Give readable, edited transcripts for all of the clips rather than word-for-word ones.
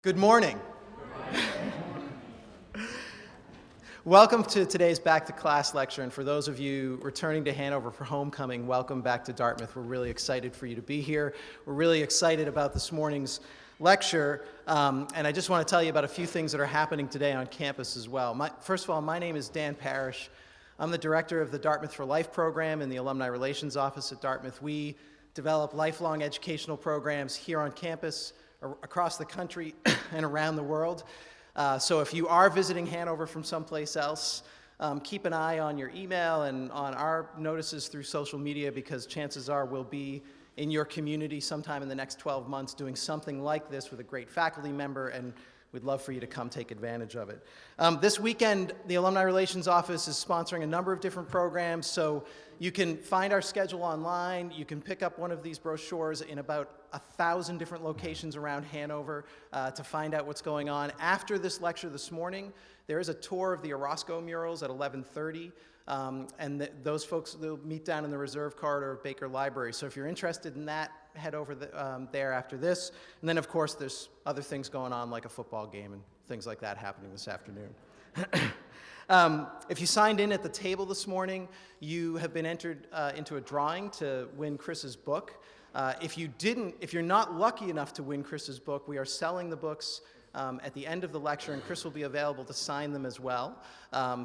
Good morning. Welcome to today's Back to Class lecture, and for those of you returning to Hanover for homecoming, welcome back to Dartmouth. We're really excited for you to be here. We're really excited about this morning's lecture, and I just want to tell you about a few things that are happening today on campus as well. First of all, my name is Dan Parrish. I'm the director of the Dartmouth for Life program in the Alumni Relations Office at Dartmouth. We develop lifelong educational programs here on campus, across the country, and around the world. So if you are visiting Hanover from someplace else, keep an eye on your email and on our notices through social media, because chances are we'll be in your community sometime in the next 12 months doing something like this with a great faculty member, and we'd love for you to come take advantage of it. This weekend, the Alumni Relations Office is sponsoring a number of different programs, so you can find our schedule online. You can pick up one of these brochures in about 1,000 different locations around Hanover to find out what's going on. After this lecture this morning, there is a tour of the Orozco murals at 11:30, and those folks, they'll meet down in the reserve corridor of Baker Library. So if you're interested in that, head over there after this. And then, of course, there's other things going on, like a football game and things like that happening this afternoon. If you signed in at the table this morning, you have been entered into a drawing to win Chris's book. If you're not lucky enough to win Chris's book, we are selling the books at the end of the lecture, and Chris will be available to sign them as well.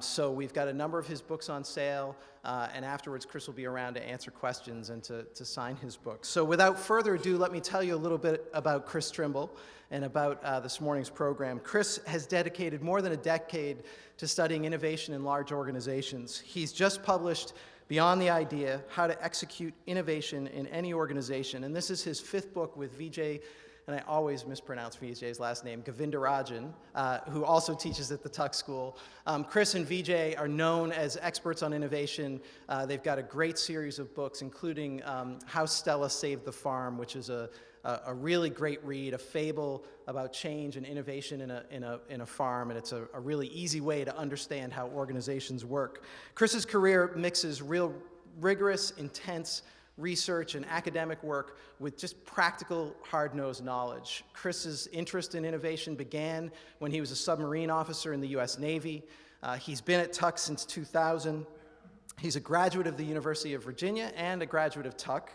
So we've got a number of his books on sale, and afterwards Chris will be around to answer questions and to sign his book. So without further ado, let me tell you a little bit about Chris Trimble and about this morning's program. Chris has dedicated more than a decade to studying innovation in large organizations. He's just published Beyond the Idea: How to Execute Innovation in Any Organization, and this is his 5th book with Vijay, and I always mispronounce Vijay's last name, Govindarajan, who also teaches at the Tuck School. Chris and Vijay are known as experts on innovation. They've got a great series of books, including How Stella Saved the Farm, which is a really great read, a fable about change and innovation in a farm, and it's a really easy way to understand how organizations work. Chris's career mixes real rigorous, intense research and academic work with just practical, hard-nosed knowledge. Chris's interest in innovation began when he was a submarine officer in the U.S. Navy. He's been at Tuck since 2000. He's a graduate of the University of Virginia and a graduate of Tuck.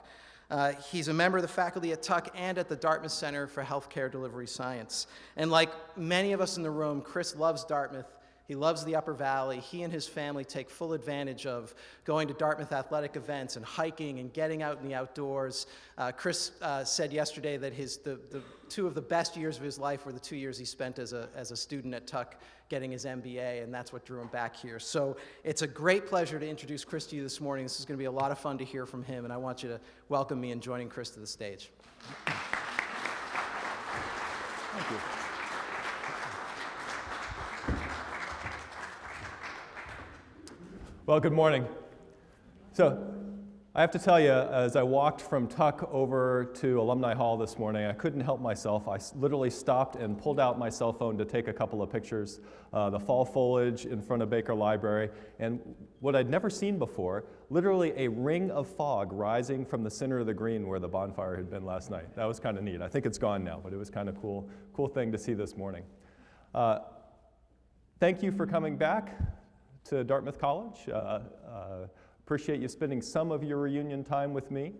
He's a member of the faculty at Tuck and at the Dartmouth Center for Healthcare Delivery Science. And like many of us in the room, Chris loves Dartmouth. He loves the Upper Valley. He and his family take full advantage of going to Dartmouth athletic events and hiking and getting out in the outdoors. Chris said yesterday that the 2 of the best years of his life were the 2 years he spent as a student at Tuck getting his MBA, and that's what drew him back here. So it's a great pleasure to introduce Chris to you this morning. This is going to be a lot of fun to hear from him, and I want you to welcome me in joining Chris to the stage. Thank you. Well, good morning. So I have to tell you, as I walked from Tuck over to Alumni Hall this morning, I couldn't help myself. I literally stopped and pulled out my cell phone to take a couple of pictures. The fall foliage in front of Baker Library, and what I'd never seen before, literally a ring of fog rising from the center of the green where the bonfire had been last night. That was kind of neat. I think it's gone now, but it was kind of cool thing to see this morning. Thank you for coming back to Dartmouth College. Appreciate you spending some of your reunion time with me.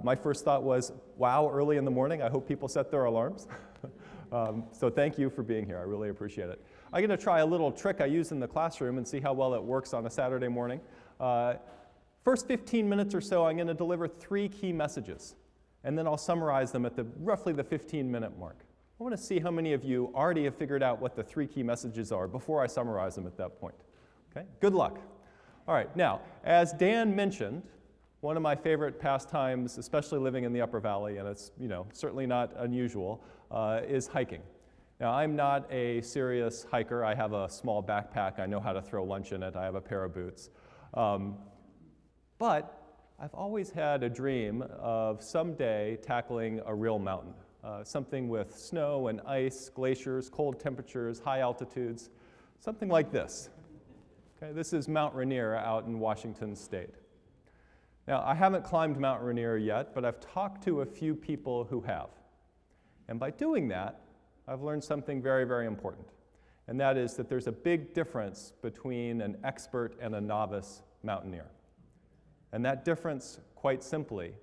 My first thought was, wow, early in the morning, I hope people set their alarms. So thank you for being here, I really appreciate it. I'm gonna try a little trick I use in the classroom and see how well it works on a Saturday morning. First 15 minutes or so, I'm gonna deliver 3 key messages, and then I'll summarize them at roughly the 15-minute mark. I wanna see how many of you already have figured out what the 3 key messages are before I summarize them at that point. Okay, good luck. All right, now, as Dan mentioned, one of my favorite pastimes, especially living in the Upper Valley, and it's certainly not unusual, is hiking. Now, I'm not a serious hiker. I have a small backpack. I know how to throw lunch in it. I have a pair of boots. But I've always had a dream of someday tackling a real mountain, something with snow and ice, glaciers, cold temperatures, high altitudes, something like this. Okay, this is Mount Rainier out in Washington State. Now, I haven't climbed Mount Rainier yet, but I've talked to a few people who have. And by doing that, I've learned something very, very important. And that is that there's a big difference between an expert and a novice mountaineer. And that difference, quite simply,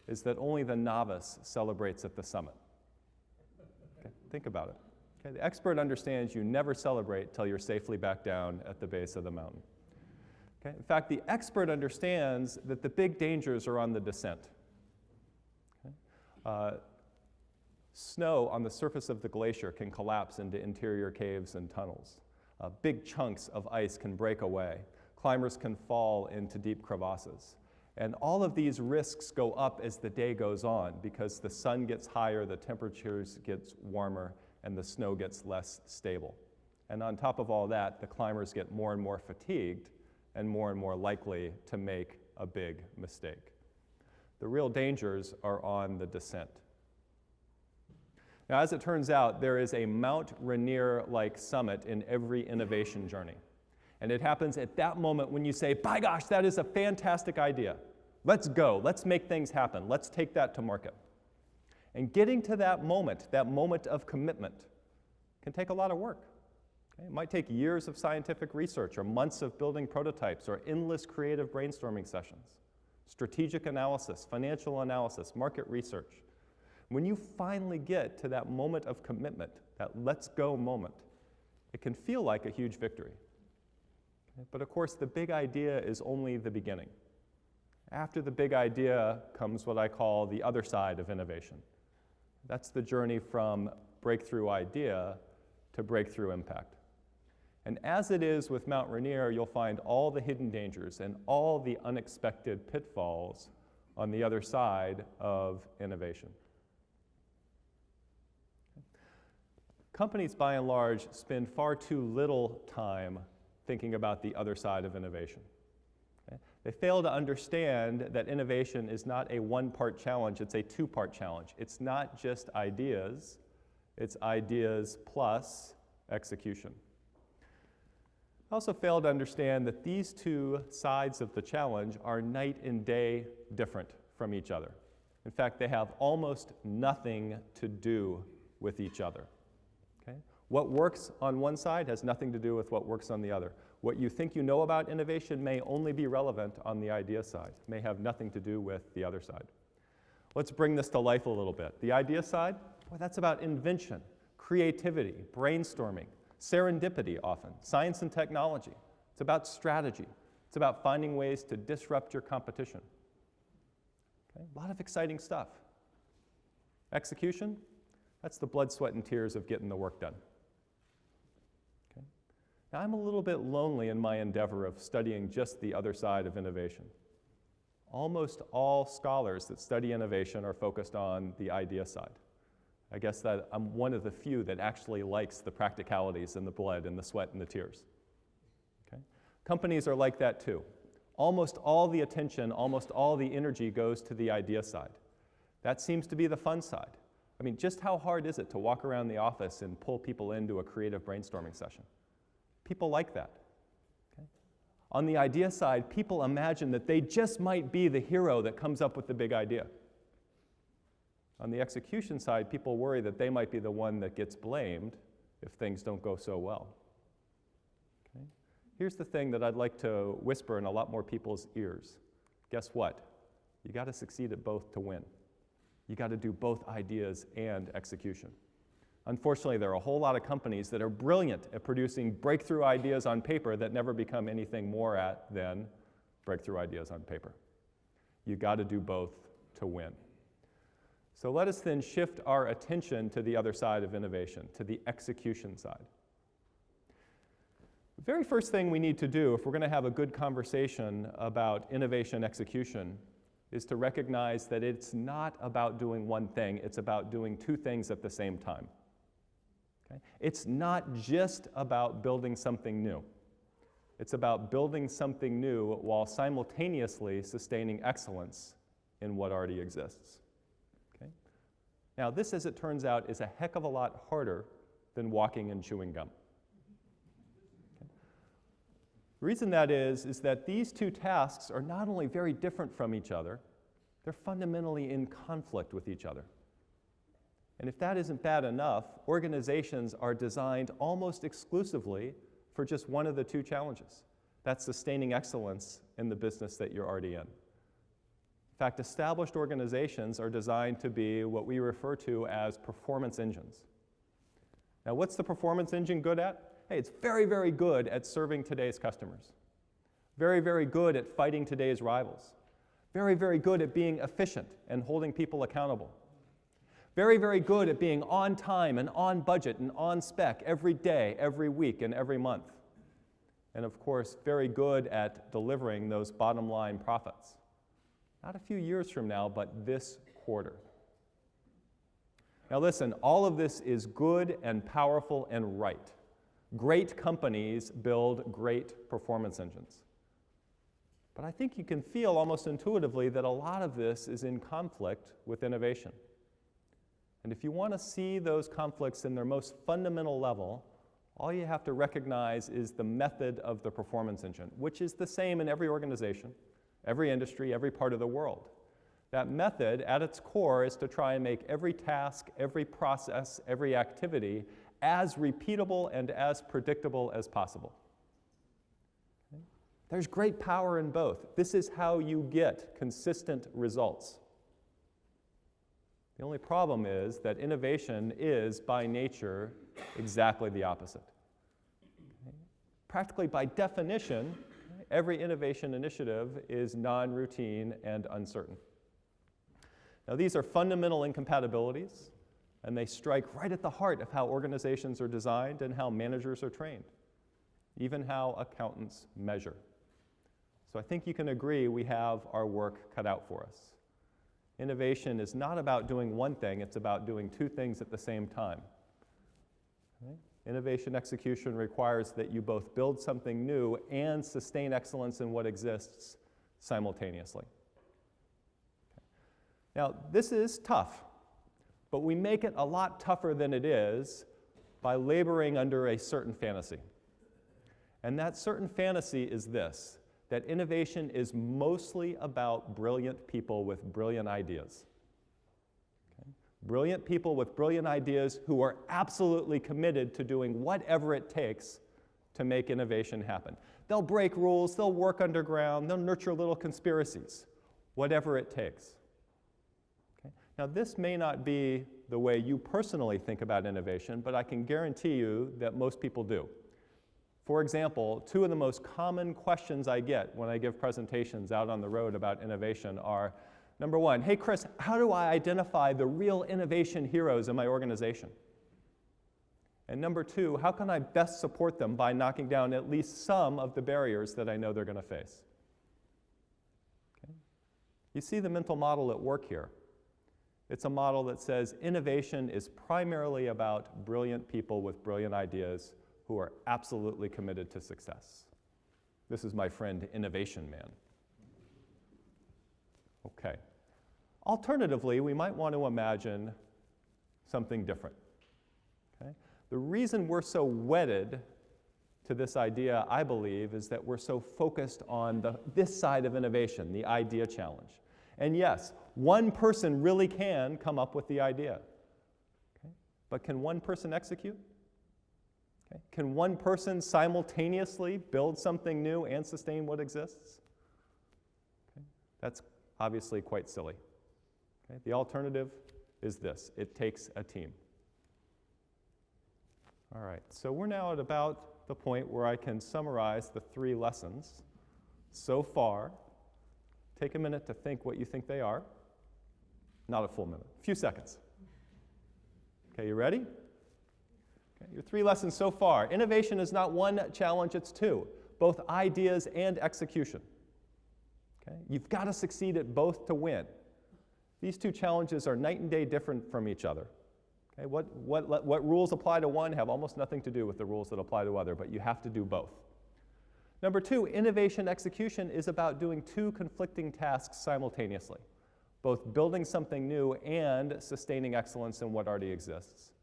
is that only the novice celebrates at the summit. Okay, think about it. Okay, the expert understands you never celebrate till you're safely back down at the base of the mountain. Okay? In fact, the expert understands that the big dangers are on the descent. Okay? Snow on the surface of the glacier can collapse into interior caves and tunnels. Big chunks of ice can break away. Climbers can fall into deep crevasses. And all of these risks go up as the day goes on because the sun gets higher, the temperatures get warmer, and the snow gets less stable. And on top of all that, the climbers get more and more fatigued and more likely to make a big mistake. The real dangers are on the descent. Now, as it turns out, there is a Mount Rainier-like summit in every innovation journey. And it happens at that moment when you say, by gosh, that is a fantastic idea. Let's go. Let's make things happen. Let's take that to market. And getting to that moment of commitment, can take a lot of work. Okay? It might take years of scientific research or months of building prototypes or endless creative brainstorming sessions, strategic analysis, financial analysis, market research. When you finally get to that moment of commitment, that let's go moment, it can feel like a huge victory. Okay? But of course, the big idea is only the beginning. After the big idea comes what I call the other side of innovation. That's the journey from breakthrough idea to breakthrough impact. And as it is with Mount Rainier, you'll find all the hidden dangers and all the unexpected pitfalls on the other side of innovation. Companies, by and large, spend far too little time thinking about the other side of innovation. They fail to understand that innovation is not a one-part challenge, it's a two-part challenge. It's not just ideas, it's ideas plus execution. I also fail to understand that these two sides of the challenge are night and day different from each other. In fact, they have almost nothing to do with each other. Okay? What works on one side has nothing to do with what works on the other. What you think you know about innovation may only be relevant on the idea side, may have nothing to do with the other side. Let's bring this to life a little bit. The idea side, well, that's about invention, creativity, brainstorming, serendipity often, science and technology. It's about strategy. It's about finding ways to disrupt your competition. Okay? A lot of exciting stuff. Execution, that's the blood, sweat, and tears of getting the work done. Now, I'm a little bit lonely in my endeavor of studying just the other side of innovation. Almost all scholars that study innovation are focused on the idea side. I guess that I'm one of the few that actually likes the practicalities and the blood and the sweat and the tears. Okay? Companies are like that too. Almost all the attention, almost all the energy goes to the idea side. That seems to be the fun side. I mean, just how hard is it to walk around the office and pull people into a creative brainstorming session? People like that. Okay? On the idea side, people imagine that they just might be the hero that comes up with the big idea. On the execution side, people worry that they might be the one that gets blamed if things don't go so well. Okay? Here's the thing that I'd like to whisper in a lot more people's ears. Guess what? You got to succeed at both to win. You got to do both ideas and execution. Unfortunately, there are a whole lot of companies that are brilliant at producing breakthrough ideas on paper that never become anything more than breakthrough ideas on paper. You got to do both to win. So let us then shift our attention to the other side of innovation, to the execution side. The very first thing we need to do if we're going to have a good conversation about innovation execution is to recognize that it's not about doing one thing, it's about doing two things at the same time. Okay? It's not just about building something new. It's about building something new while simultaneously sustaining excellence in what already exists. Okay? Now, this, as it turns out, is a heck of a lot harder than walking and chewing gum. Okay? The reason that is that these two tasks are not only very different from each other, they're fundamentally in conflict with each other. And if that isn't bad enough, organizations are designed almost exclusively for just one of the two challenges. That's sustaining excellence in the business that you're already in. In fact, established organizations are designed to be what we refer to as performance engines. Now, what's the performance engine good at? Hey, it's very, very good at serving today's customers. Very, very good at fighting today's rivals. Very, very good at being efficient and holding people accountable. Very, very good at being on time and on budget and on spec every day, every week, and every month. And of course, very good at delivering those bottom line profits. Not a few years from now, but this quarter. Now listen, all of this is good and powerful and right. Great companies build great performance engines. But I think you can feel almost intuitively that a lot of this is in conflict with innovation. And if you want to see those conflicts in their most fundamental level, all you have to recognize is the method of the performance engine, which is the same in every organization, every industry, every part of the world. That method, at its core, is to try and make every task, every process, every activity as repeatable and as predictable as possible. Okay? There's great power in both. This is how you get consistent results. The only problem is that innovation is, by nature, exactly the opposite. Okay? Practically by definition, every innovation initiative is non-routine and uncertain. Now, these are fundamental incompatibilities, and they strike right at the heart of how organizations are designed and how managers are trained, even how accountants measure. So I think you can agree we have our work cut out for us. Innovation is not about doing one thing, it's about doing two things at the same time. Okay? Innovation execution requires that you both build something new and sustain excellence in what exists simultaneously. Okay. Now, this is tough, but we make it a lot tougher than it is by laboring under a certain fantasy. And that certain fantasy is this: that innovation is mostly about brilliant people with brilliant ideas. Okay? Brilliant people with brilliant ideas who are absolutely committed to doing whatever it takes to make innovation happen. They'll break rules, they'll work underground, they'll nurture little conspiracies, whatever it takes. Okay? Now, this may not be the way you personally think about innovation, but I can guarantee you that most people do. For example, two of the most common questions I get when I give presentations out on the road about innovation are, number one, hey Chris, how do I identify the real innovation heroes in my organization? And number two, how can I best support them by knocking down at least some of the barriers that I know they're going to face? Okay. You see the mental model at work here. It's a model that says innovation is primarily about brilliant people with brilliant ideas who are absolutely committed to success. This is my friend, Innovation Man. Okay. Alternatively, we might want to imagine something different. Okay? The reason we're so wedded to this idea, I believe, is that we're so focused on this side of innovation, the idea challenge. And yes, one person really can come up with the idea. Okay? But can one person execute? Okay. Can one person simultaneously build something new and sustain what exists? Okay. That's obviously quite silly. Okay. The alternative is this: it takes a team. All right, so we're now at about the point where I can summarize the three lessons so far. Take a minute to think what you think they are. Not a full minute, a few seconds. Okay, you ready? Okay, your three lessons so far. Innovation is not one challenge, it's two, both ideas and execution. Okay? You've got to succeed at both to win. These two challenges are night and day different from each other. Okay? What rules apply to one have almost nothing to do with the rules that apply to other, but you have to do both. Number two, innovation execution is about doing two conflicting tasks simultaneously, both building something new and sustaining excellence in what already exists.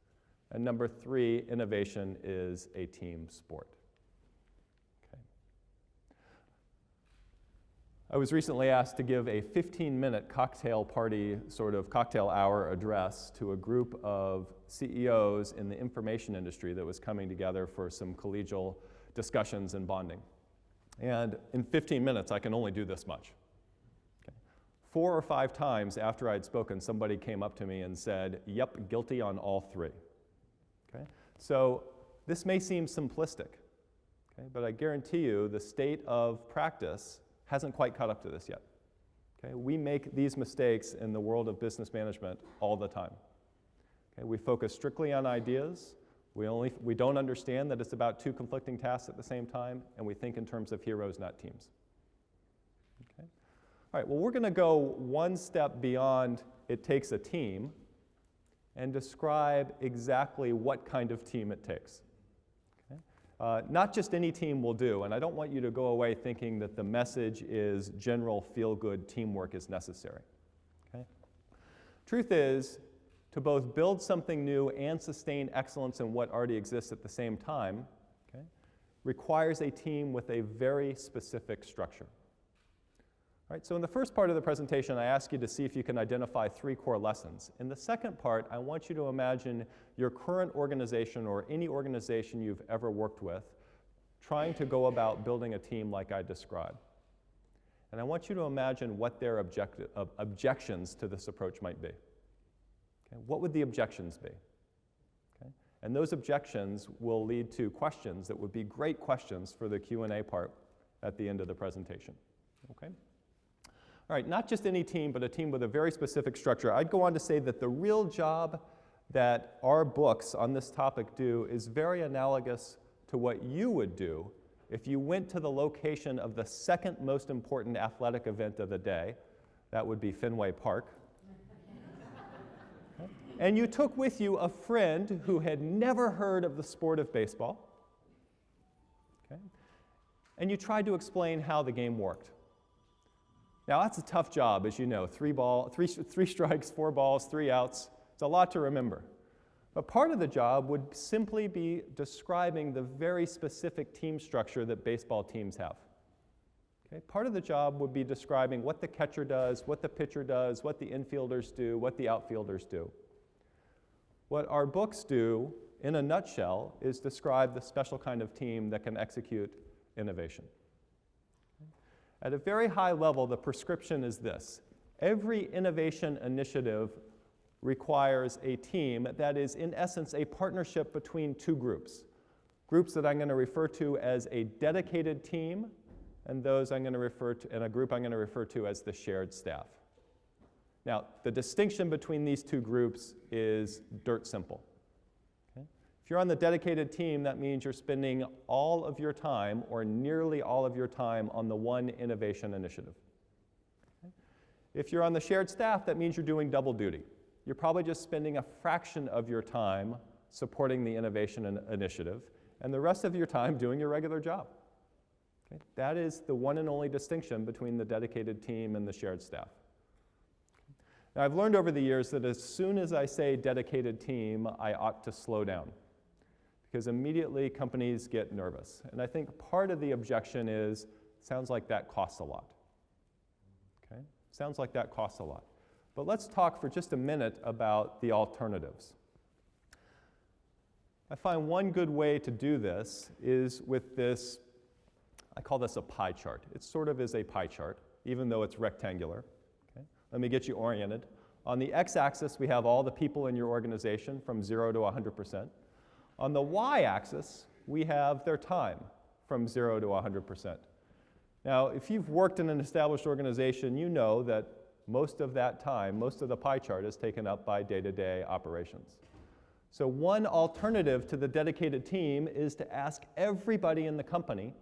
And number three, innovation is a team sport. Okay. I was recently asked to give a 15-minute cocktail party, sort of cocktail hour address to a group of CEOs in the information industry that was coming together for some collegial discussions and bonding. And in 15 minutes, I can only do this much. Okay. 4 or 5 times after I'd spoken, somebody came up to me and said, "Yep, guilty on all 3." Okay. So this may seem simplistic, okay, but I guarantee you the state of practice hasn't quite caught up to this yet. Okay? We make these mistakes in the world of business management all the time. Okay? We focus strictly on ideas. We don't understand that it's about 2 conflicting tasks at the same time, and we think in terms of heroes, not teams. Okay? All right, well, we're going to go one step beyond it takes a team and describe exactly what kind of team it takes. Not just any team will do, and I don't want you to go away thinking that the message is general feel-good teamwork is necessary. Okay? Truth is, to both build something new and sustain excellence in what already exists at the same time, okay, requires a team with a very specific structure. All right, so in the first part of the presentation, I ask you to see if you can identify 3 core lessons. In the second part, I want you to imagine your current organization or any organization you've ever worked with trying to go about building a team like I described. And I want you to imagine what their objections to this approach might be. Okay, what would the objections be? Okay, and those objections will lead to questions that would be great questions for the Q&A part at the end of the presentation. Okay? All right, not just any team, but a team with a very specific structure. I'd go on to say that the real job that our books on this topic do is very analogous to what you would do if you went to the location of the second most important athletic event of the day. That would be Fenway Park. Okay. And you took with you a friend who had never heard of the sport of baseball. Okay. And you tried to explain how the game worked. Now, that's a tough job, as you know. 3 strikes, 4 balls, 3 outs. It's a lot to remember. But part of the job would simply be describing the very specific team structure that baseball teams have. Okay? Part of the job would be describing what the catcher does, what the pitcher does, what the infielders do, what the outfielders do. What our books do, in a nutshell, is describe the special kind of team that can execute innovation. At a very high level, the prescription is this. Every innovation initiative requires a team that is, in essence, a partnership between 2 groups. Groups that I'm going to refer to as a dedicated team, and those I'm going to refer to, and a group I'm going to refer to as the shared staff. Now, the distinction between these 2 groups is dirt simple. If you're on the dedicated team, that means you're spending all of your time, or nearly all of your time, on the one innovation initiative. Okay? If you're on the shared staff, that means you're doing double duty. You're probably just spending a fraction of your time supporting the innovation initiative, and the rest of your time doing your regular job. Okay? That is the one and only distinction between the dedicated team and the shared staff. Now, I've learned over the years that as soon as I say dedicated team, I ought to slow down, because immediately companies get nervous. And I think part of the objection is, sounds like that costs a lot. Okay? Sounds like that costs a lot. But let's talk for just a minute about the alternatives. I find one good way to do this is with this, I call this a pie chart. It sort of is a pie chart, even though it's rectangular. Okay? Let me get you oriented. On the x-axis, we have all the people in your organization from 0 to 100%. On the y-axis, we have their time from 0 to 100%. Now, if you've worked in an established organization, you know that most of that time, most of the pie chart is taken up by day-to-day operations. So one alternative to the dedicated team is to ask everybody in the company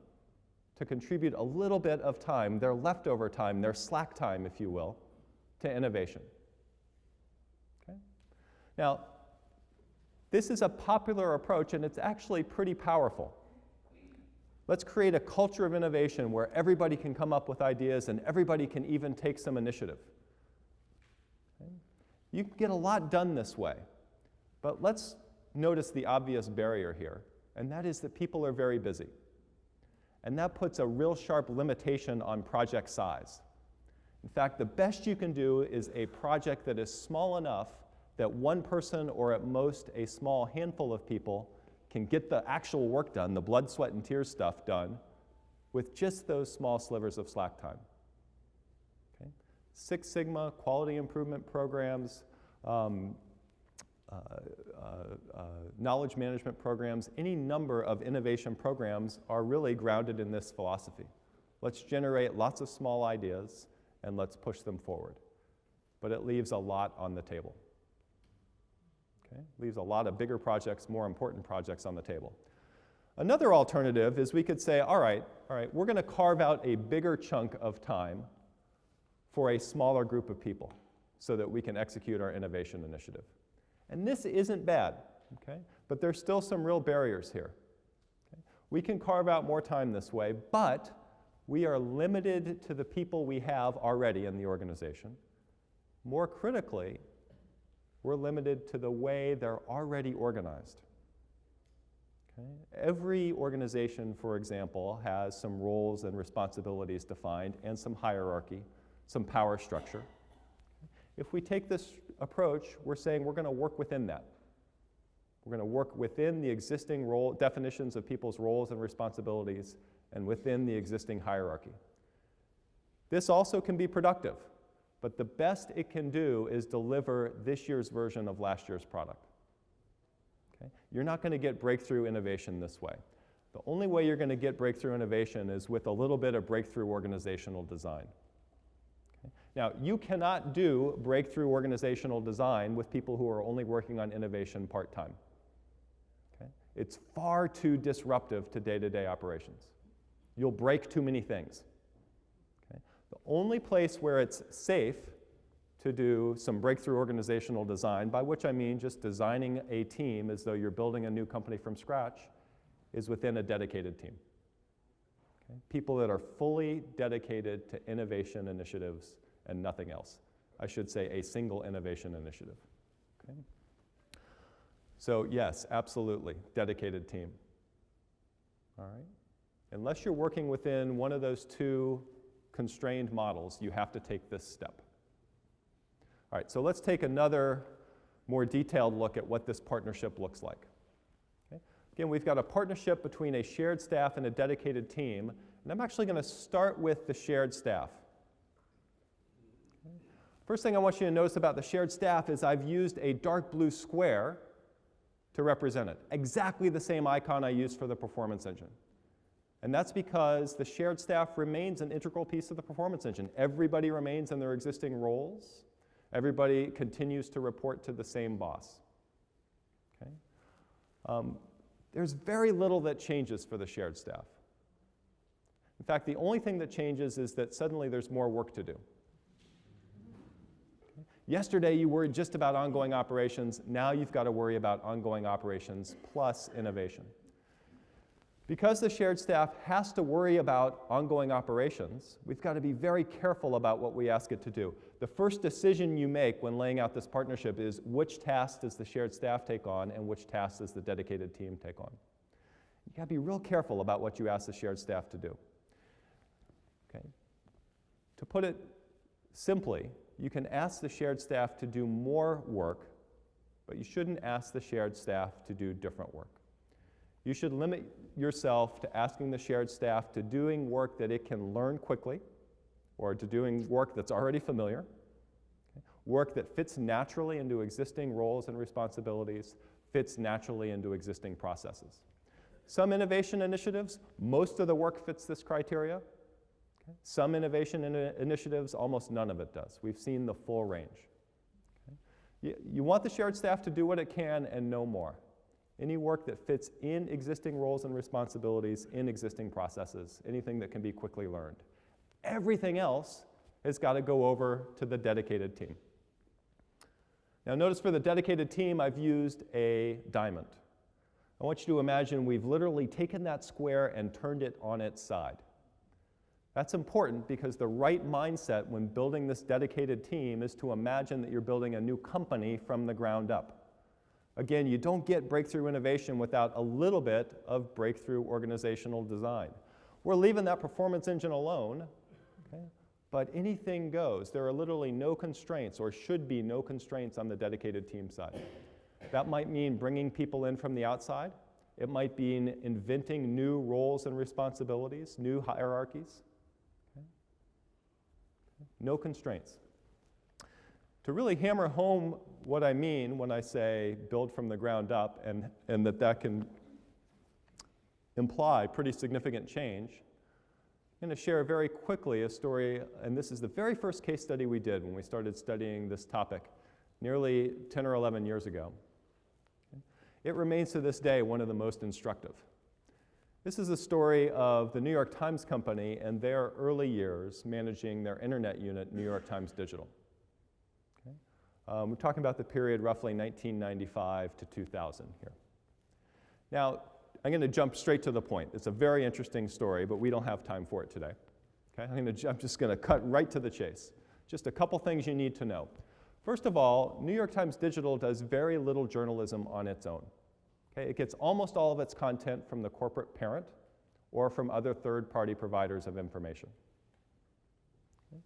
to contribute a little bit of time, their leftover time, their slack time, if you will, to innovation. Okay? Now, this is a popular approach, and it's actually pretty powerful. Let's create a culture of innovation where everybody can come up with ideas and everybody can even take some initiative. Okay? You can get a lot done this way, but let's notice the obvious barrier here, and that is that people are very busy. And that puts a real sharp limitation on project size. In fact, the best you can do is a project that is small enough that one person, or at most a small handful of people, can get the actual work done, the blood, sweat, and tears stuff done, with just those small slivers of slack time. Okay? Six Sigma, quality improvement programs, knowledge management programs, any number of innovation programs are really grounded in this philosophy. Let's generate lots of small ideas and let's push them forward. But it leaves a lot on the table. Okay? Leaves a lot of bigger projects, more important projects on the table. Another alternative is we could say, all right, we're going to carve out a bigger chunk of time for a smaller group of people so that we can execute our innovation initiative. And this isn't bad, okay? But there's still some real barriers here. Okay? We can carve out more time this way, but we are limited to the people we have already in the organization. More critically, we're limited to the way they're already organized. Okay? Every organization, for example, has some roles and responsibilities defined and some hierarchy, some power structure. If we take this approach, we're saying we're going to work within that. We're going to work within the existing role definitions of people's roles and responsibilities and within the existing hierarchy. This also can be productive, but the best it can do is deliver this year's version of last year's product. Okay? You're not going to get breakthrough innovation this way. The only way you're going to get breakthrough innovation is with a little bit of breakthrough organizational design. Now, you cannot do breakthrough organizational design with people who are only working on innovation part-time. Okay? It's far too disruptive to day-to-day operations. You'll break too many things. Okay? The only place where it's safe to do some breakthrough organizational design, by which I mean just designing a team as though you're building a new company from scratch, is within a dedicated team. Okay? People that are fully dedicated to innovation initiatives and nothing else. I should say a single innovation initiative. Okay? So yes, absolutely, dedicated team. All right? Unless you're working within one of those two constrained models, you have to take this step. All right, so let's take another more detailed look at what this partnership looks like. Okay? Again, we've got a partnership between a shared staff and a dedicated team, and I'm actually going to start with the shared staff. First thing I want you to notice about the shared staff is I've used a dark blue square to represent it. Exactly the same icon I used for the performance engine. And that's because the shared staff remains an integral piece of the performance engine. Everybody remains in their existing roles. Everybody continues to report to the same boss. Okay? There's very little that changes for the shared staff. In fact, the only thing that changes is that suddenly there's more work to do. Yesterday, you worried just about ongoing operations. Now you've got to worry about ongoing operations plus innovation. Because the shared staff has to worry about ongoing operations, we've got to be very careful about what we ask it to do. The first decision you make when laying out this partnership is which tasks does the shared staff take on and which tasks does the dedicated team take on. You've got to be real careful about what you ask the shared staff to do. Okay? To put it simply, you can ask the shared staff to do more work, but you shouldn't ask the shared staff to do different work. You should limit yourself to asking the shared staff to doing work that it can learn quickly, or to doing work that's already familiar, okay? Work that fits naturally into existing roles and responsibilities, fits naturally into existing processes. Some innovation initiatives, most of the work fits this criteria. Okay? Some innovation initiatives, almost none of it does. We've seen the full range. Okay? You want the shared staff to do what it can and no more. Any work that fits in existing roles and responsibilities, in existing processes, anything that can be quickly learned. Everything else has got to go over to the dedicated team. Now notice for the dedicated team, I've used a diamond. I want you to imagine we've literally taken that square and turned it on its side. That's important because the right mindset when building this dedicated team is to imagine that you're building a new company from the ground up. Again, you don't get breakthrough innovation without a little bit of breakthrough organizational design. We're leaving that performance engine alone, okay? But anything goes. There are literally no constraints, or should be no constraints, on the dedicated team side. That might mean bringing people in from the outside. It might mean inventing new roles and responsibilities, new hierarchies. Okay? No constraints. To really hammer home what I mean when I say build from the ground up, and that can imply pretty significant change, I'm going to share very quickly a story, and this is the very first case study we did when we started studying this topic nearly 10 or 11 years ago. It remains to this day one of the most instructive. This is a story of the New York Times Company and their early years managing their internet unit, New York Times Digital. Okay? We're talking about the period roughly 1995 to 2000 here. Now, I'm going to jump straight to the point. It's a very interesting story, but we don't have time for it today. Okay? I'm just going to cut right to the chase. Just a couple things you need to know. First of all, New York Times Digital does very little journalism on its own. Okay? It gets almost all of its content from the corporate parent or from other third-party providers of information. Okay?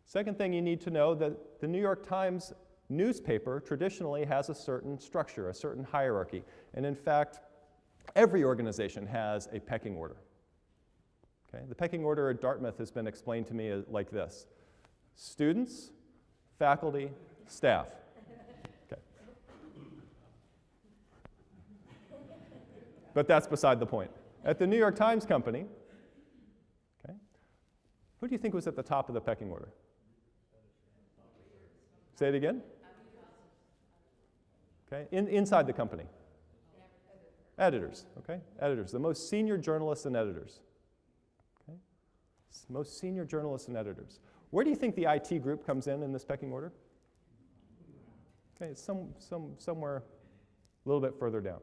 Second thing you need to know, that the New York Times newspaper traditionally has a certain structure, a certain hierarchy. And in fact, every organization has a pecking order. Okay? The pecking order at Dartmouth has been explained to me like this: students, faculty, staff. Okay. But that's beside the point. At the New York Times Company, okay, who do you think was at the top of the pecking order? Say it again? Okay, inside the company. Editors, okay? Editors, the most senior journalists and editors. Okay? Most senior journalists and editors. Where do you think the IT group comes in this pecking order? Okay, it's somewhere a little bit further down.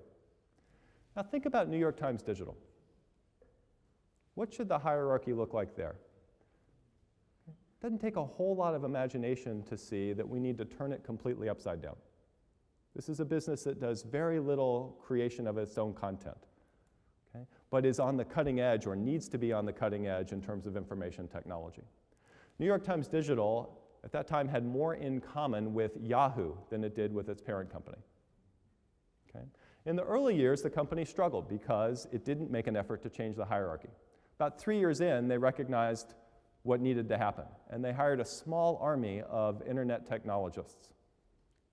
Now think about New York Times Digital. What should the hierarchy look like there? It doesn't take a whole lot of imagination to see that we need to turn it completely upside down. This is a business that does very little creation of its own content, okay, but is on the cutting edge, or needs to be on the cutting edge in terms of information technology. New York Times Digital, at that time, had more in common with Yahoo than it did with its parent company. Okay? In the early years, the company struggled because it didn't make an effort to change the hierarchy. About 3 years in, they recognized what needed to happen, and they hired a small army of internet technologists.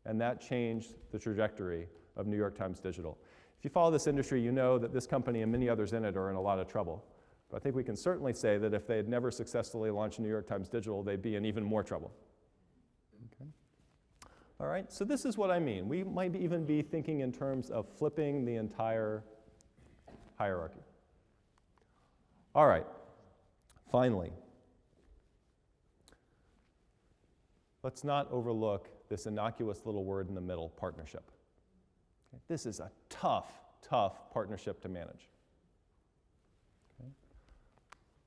And that changed the trajectory of New York Times Digital. If you follow this industry, you know that this company and many others in it are in a lot of trouble. But I think we can certainly say that if they had never successfully launched New York Times Digital, they'd be in even more trouble. Okay. All right, so this is what I mean. We might even be thinking in terms of flipping the entire hierarchy. All right, finally, let's not overlook this innocuous little word in the middle, partnership. Okay? This is a tough partnership to manage. Okay?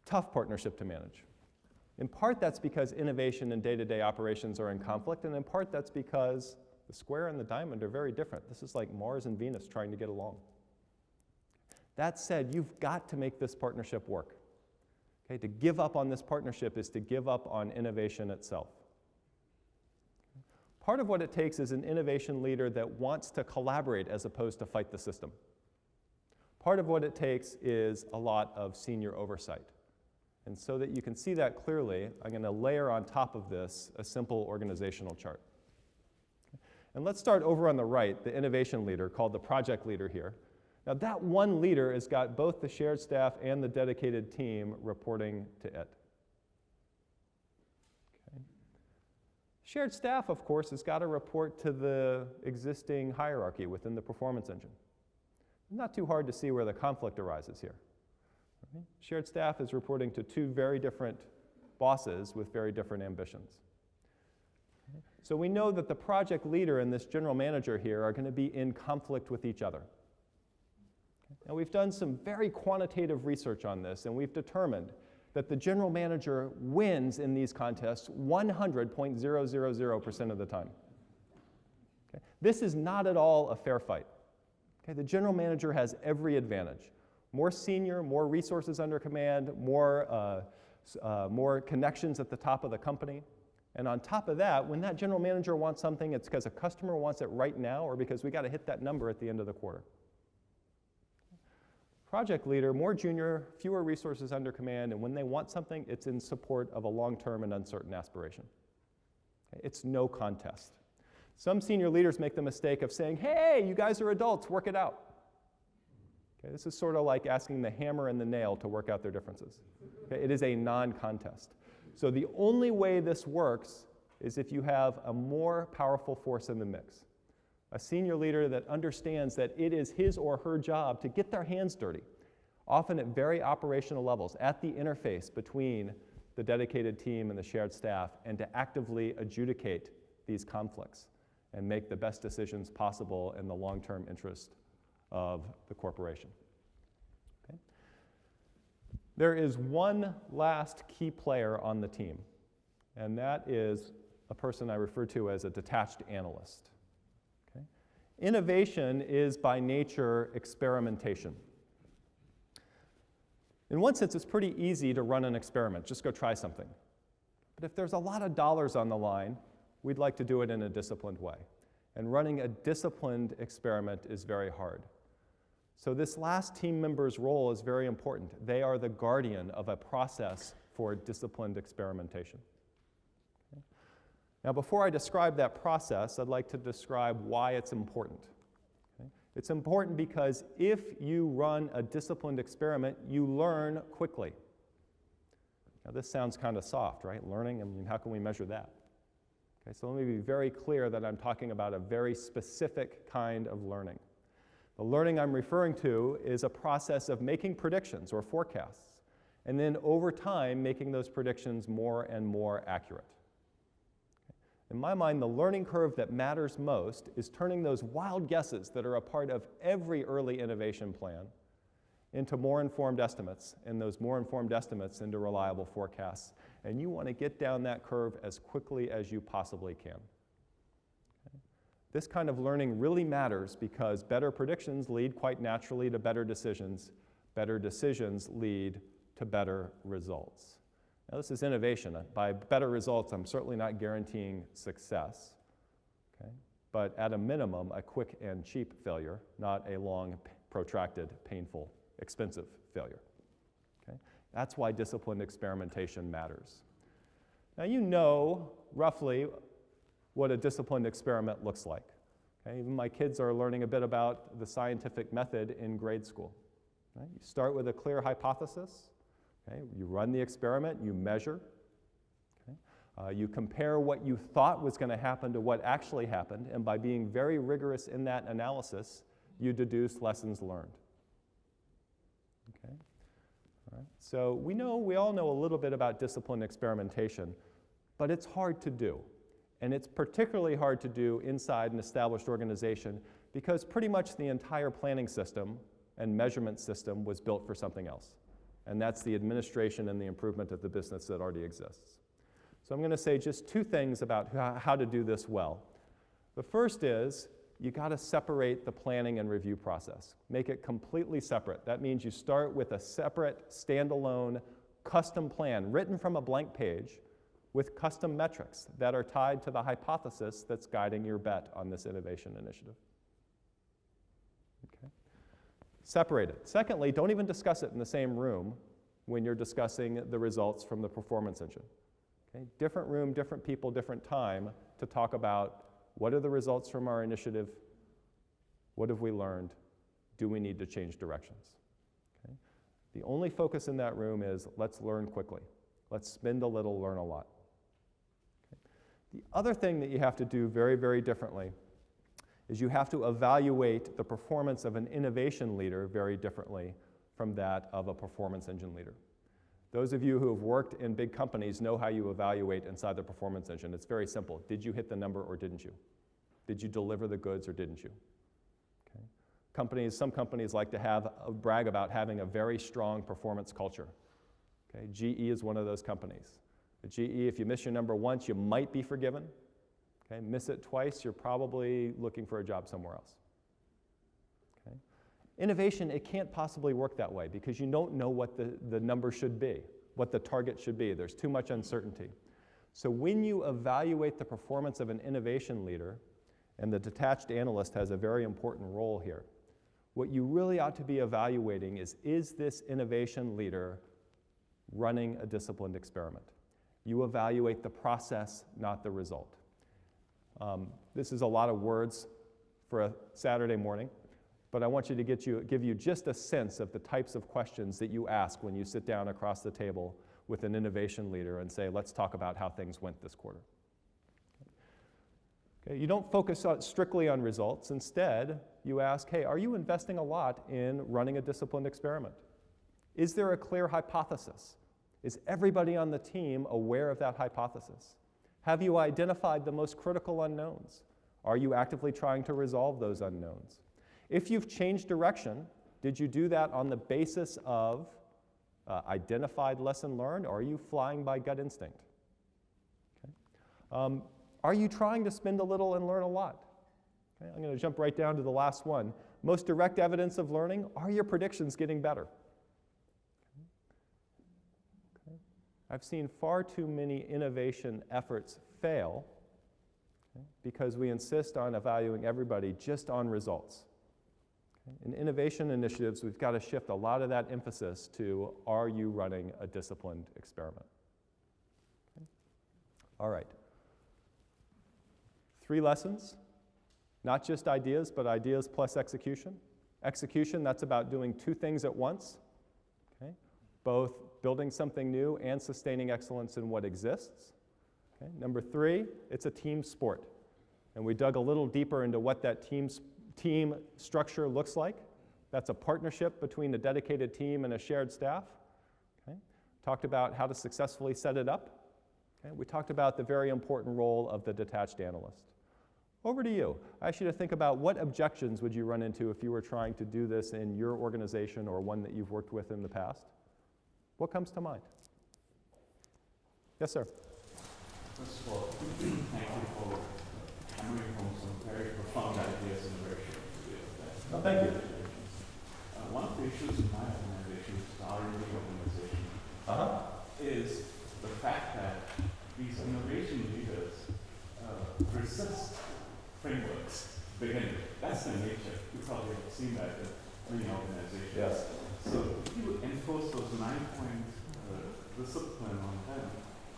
Tough partnership to manage. In part, that's because innovation and day-to-day operations are in conflict, and in part, that's because the square and the diamond are very different. This is like Mars and Venus trying to get along. That said, you've got to make this partnership work. Okay? To give up on this partnership is to give up on innovation itself. Part of what it takes is an innovation leader that wants to collaborate as opposed to fight the system. Part of what it takes is a lot of senior oversight. And so that you can see that clearly, I'm going to layer on top of this a simple organizational chart. And let's start over on the right, the innovation leader, called the project leader here. Now that one leader has got both the shared staff and the dedicated team reporting to it. Shared staff, of course, has got to report to the existing hierarchy within the performance engine. Not too hard to see where the conflict arises here. Right? Shared staff is reporting to two very different bosses with very different ambitions. Okay? So we know that the project leader and this general manager here are going to be in conflict with each other. Okay? Now we've done some very quantitative research on this, and we've determined that the general manager wins in these contests 100.000% of the time. Okay? This is not at all a fair fight. Okay? The general manager has every advantage. More senior, more resources under command, more connections at the top of the company. And on top of that, when that general manager wants something, it's because a customer wants it right now or because we got to hit that number at the end of the quarter. Project leader, more junior, fewer resources under command, and when they want something, it's in support of a long-term and uncertain aspiration. It's no contest. Some senior leaders make the mistake of saying, hey, you guys are adults, work it out. Okay, this is sort of like asking the hammer and the nail to work out their differences. Okay, it is a non-contest. So the only way this works is if you have a more powerful force in the mix. A senior leader that understands that it is his or her job to get their hands dirty, often at very operational levels, at the interface between the dedicated team and the shared staff, and to actively adjudicate these conflicts and make the best decisions possible in the long-term interest of the corporation. Okay? There is one last key player on the team, and that is a person I refer to as a detached analyst. Okay? Innovation is by nature experimentation. In one sense, it's pretty easy to run an experiment. Just go try something. But if there's a lot of dollars on the line, we'd like to do it in a disciplined way. And running a disciplined experiment is very hard. So this last team member's role is very important. They are the guardian of a process for disciplined experimentation. Okay? Now, before I describe that process, I'd like to describe why it's important. Okay? It's important because if you run a disciplined experiment, you learn quickly. Now, this sounds kind of soft, right? Learning, I mean, how can we measure that? Okay, so let me be very clear that I'm talking about a very specific kind of learning. The learning I'm referring to is a process of making predictions or forecasts, and then over time making those predictions more and more accurate. In my mind, the learning curve that matters most is turning those wild guesses that are a part of every early innovation plan into more informed estimates, and those more informed estimates into reliable forecasts. And you want to get down that curve as quickly as you possibly can. This kind of learning really matters because better predictions lead quite naturally to better decisions. Better decisions lead to better results. Now, this is innovation. By better results, I'm certainly not guaranteeing success, okay? But at a minimum, a quick and cheap failure, not a long, protracted, painful, expensive failure. Okay? That's why disciplined experimentation matters. Now, you know roughly what a disciplined experiment looks like. Okay? Even my kids are learning a bit about the scientific method in grade school. Right? You start with a clear hypothesis. Okay? You run the experiment, you measure. Okay? You compare what you thought was going to happen to what actually happened, and by being very rigorous in that analysis, you deduce lessons learned. Okay? All right. So we all know a little bit about disciplined experimentation, but it's hard to do. And it's particularly hard to do inside an established organization because pretty much the entire planning system and measurement system was built for something else. And that's the administration and the improvement of the business that already exists. So I'm going to say just two things about how to do this well. The first is you got to separate the planning and review process. Make it completely separate. That means you start with a separate, standalone, custom plan written from a blank page with custom metrics that are tied to the hypothesis that's guiding your bet on this innovation initiative. Okay. Separate it. Secondly, don't even discuss it in the same room when you're discussing the results from the performance engine. Okay. Different room, different people, different time to talk about what are the results from our initiative, what have we learned, do we need to change directions. Okay. The only focus in that room is let's learn quickly. Let's spend a little, learn a lot. The other thing that you have to do very, very differently is you have to evaluate the performance of an innovation leader very differently from that of a performance engine leader. Those of you who have worked in big companies know how you evaluate inside the performance engine. It's very simple. Did you hit the number or didn't you? Did you deliver the goods or didn't you? Okay. Some companies like to brag about having a very strong performance culture. Okay. GE is one of those companies. At GE, if you miss your number once, you might be forgiven. Okay? Miss it twice, you're probably looking for a job somewhere else. Okay? Innovation, it can't possibly work that way because you don't know what the number should be, what the target should be. There's too much uncertainty. So when you evaluate the performance of an innovation leader, and the detached analyst has a very important role here, what you really ought to be evaluating is this innovation leader running a disciplined experiment? You evaluate the process, not the result. This is a lot of words for a Saturday morning, but I want you to give you just a sense of the types of questions that you ask when you sit down across the table with an innovation leader and say, let's talk about how things went this quarter. Okay, you don't focus strictly on results. Instead, you ask, hey, are you investing a lot in running a disciplined experiment? Is there a clear hypothesis? Is everybody on the team aware of that hypothesis? Have you identified the most critical unknowns? Are you actively trying to resolve those unknowns? If you've changed direction, did you do that on the basis of identified lesson learned, or are you flying by gut instinct? Okay. Are you trying to spend a little and learn a lot? Okay, I'm going to jump right down to the last one. Most direct evidence of learning, are your predictions getting better? Okay. I've seen far too many innovation efforts fail because we insist on evaluating everybody just on results. Okay. In innovation initiatives, we've got to shift a lot of that emphasis to, are you running a disciplined experiment? Okay. All right. 3 lessons, not just ideas, but ideas plus execution. Execution, that's about doing 2 things at once, okay? Both building something new and sustaining excellence in what exists. Okay? Number 3, it's a team sport. And we dug a little deeper into what that team structure looks like. That's a partnership between a dedicated team and a shared staff. Okay? Talked about how to successfully set it up. Okay? We talked about the very important role of the detached analyst. Over to you. I ask you to think about what objections would you run into if you were trying to do this in your organization or one that you've worked with in the past. What comes to mind? Yes, sir. First of all, thank you for coming from some very profound ideas in a very short period of time. Oh, thank you. One of the issues in my organization, the R&D organization, is the fact that these innovation leaders resist frameworks begin with. That's the nature. You probably have seen that in many organizations. Yes. So if you enforce those 9-point discipline on them,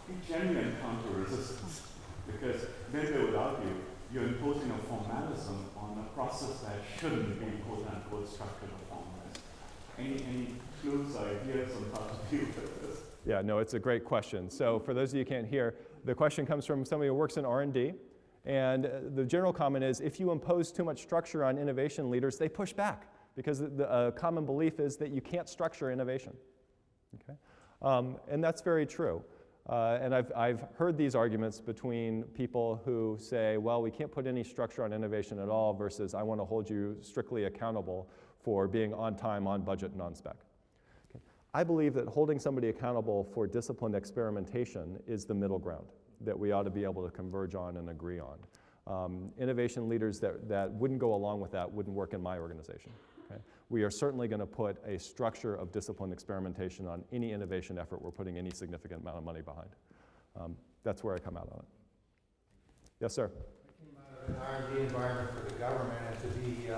you generally encounter resistance because then they would argue you're imposing a formalism on a process that shouldn't be quote-unquote structured or formalized. Any clues, ideas on how to deal with this? Yeah, no, it's a great question. So for those of you who can't hear, the question comes from somebody who works in R&D. And the general comment is, if you impose too much structure on innovation leaders, they push back because the common belief is that you can't structure innovation. Okay? And that's very true. And I've heard these arguments between people who say, well, we can't put any structure on innovation at all versus I want to hold you strictly accountable for being on time, on budget, and on spec. Okay. I believe that holding somebody accountable for disciplined experimentation is the middle ground that we ought to be able to converge on and agree on. Innovation leaders that wouldn't go along with that wouldn't work in my organization. Okay? We are certainly going to put a structure of disciplined experimentation on any innovation effort we're putting any significant amount of money behind. That's where I come out on it. Yes, sir? I came out of an R&D environment for the government, and to be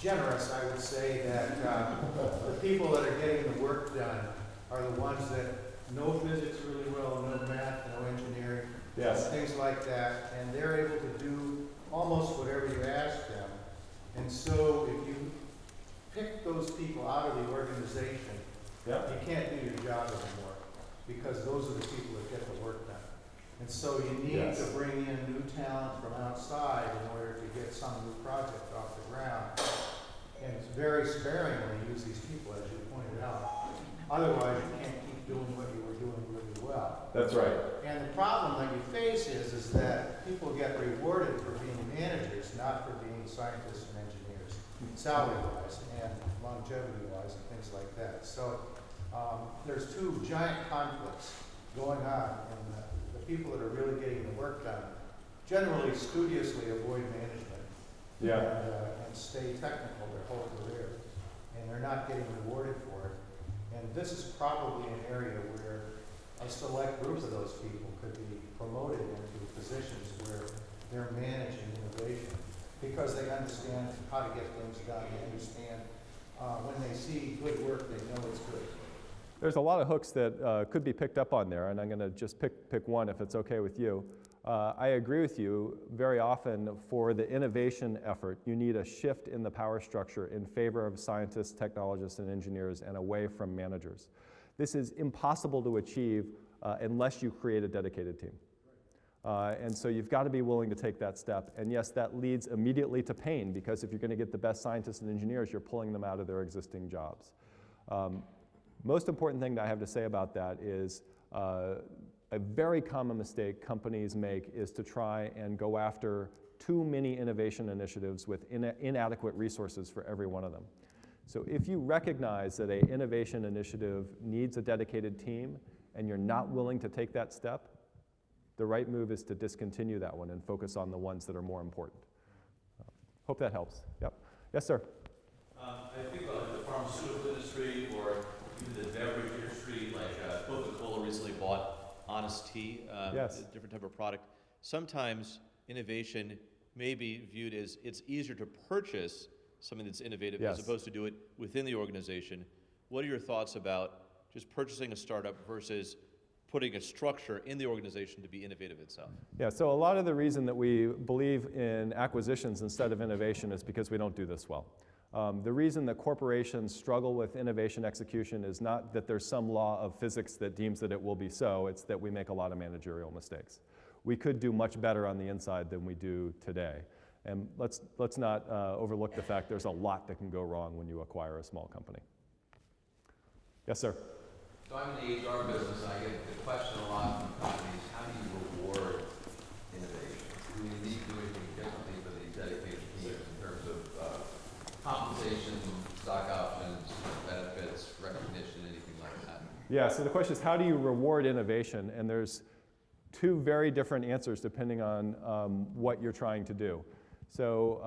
generous, I would say that the people that are getting the work done are the ones that know physics really well, know math, know engineering, Yes. things like that, and they're able to do almost whatever you ask them. And so if you pick those people out of the organization, Yep. you can't do your job anymore because those are the people that get the work done. And so you need Yes. to bring in new talent from outside in order to get some new project off the ground. And very sparingly use these people, as you pointed out. Otherwise, you can't keep doing what you were doing really well. That's right. And the problem that you face is that people get rewarded for being managers, not for being scientists and engineers, salary-wise and longevity-wise and things like that. So there's 2 giant conflicts going on, and the people that are really getting the work done generally studiously avoid management. and stay technical their whole career. And they're not getting rewarded for it. And this is probably an area where a select group of those people could be promoted into positions where they're managing innovation because they understand how to get things done. They understand when they see good work, they know it's good. There's a lot of hooks that could be picked up on there, and I'm going to just pick one if it's okay with you. I agree with you. Very often for the innovation effort, you need a shift in the power structure in favor of scientists, technologists, and engineers and away from managers. This is impossible to achieve unless you create a dedicated team. And so you've got to be willing to take that step. And yes, that leads immediately to pain, because if you're going to get the best scientists and engineers, you're pulling them out of their existing jobs. Most important thing that I have to say about that is a very common mistake companies make is to try and go after too many innovation initiatives with inadequate resources for every one of them. So if you recognize that an innovation initiative needs a dedicated team and you're not willing to take that step, the right move is to discontinue that one and focus on the ones that are more important. Hope that helps. Yep. Yes, sir. I think about like the pharmaceutical industry or even the beverage industry, like Coca-Cola recently bought Honest Tea, Yes. a different type of product. Sometimes innovation may be viewed as it's easier to purchase something that's innovative Yes. as opposed to do it within the organization. What are your thoughts about just purchasing a startup versus putting a structure in the organization to be innovative itself? Yeah, so a lot of the reason that we believe in acquisitions instead of innovation is because we don't do this well. The reason that corporations struggle with innovation execution is not that there's some law of physics that deems that it will be so, it's that we make a lot of managerial mistakes. We could do much better on the inside than we do today. And let's not overlook the fact there's a lot that can go wrong when you acquire a small company. Yes, sir. So I'm in the HR business, and I get the question a lot from companies, how do you reward innovation? Do you need to do anything differently for these dedicated teams in terms of compensation, stock options, benefits, recognition, anything like that? Yeah, so the question is, how do you reward innovation? And there's two very different answers depending on what you're trying to do. So